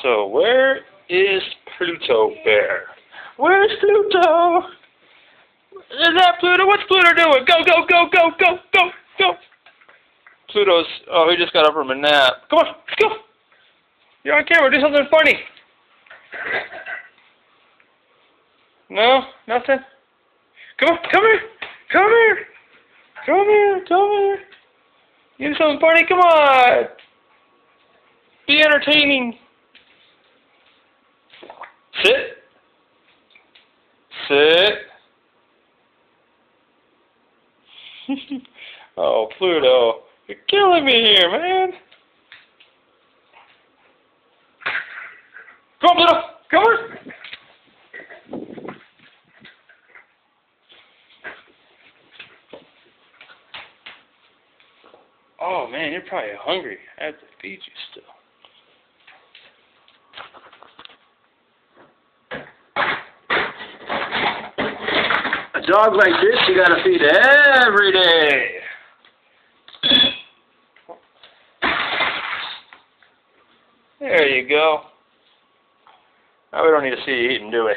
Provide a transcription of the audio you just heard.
So, where is Pluto Bear? Where's Pluto? Is that Pluto? What's Pluto doing? Go, go, go, go, go, go, go. Pluto's, oh, he just got up from a nap. Come on, let's go. You're on camera. Do something funny. No? Nothing? Come on, come here. Come here. Come here, come here. You do something funny? Come on. Be entertaining. Sit. Sit. Oh, Pluto. You're killing me here, man. Come on, Pluto. Come on. Oh, man, you're probably hungry. I have to feed you still. A dog like this, you gotta feed every day. There you go. Now we don't need to see you eating, do we?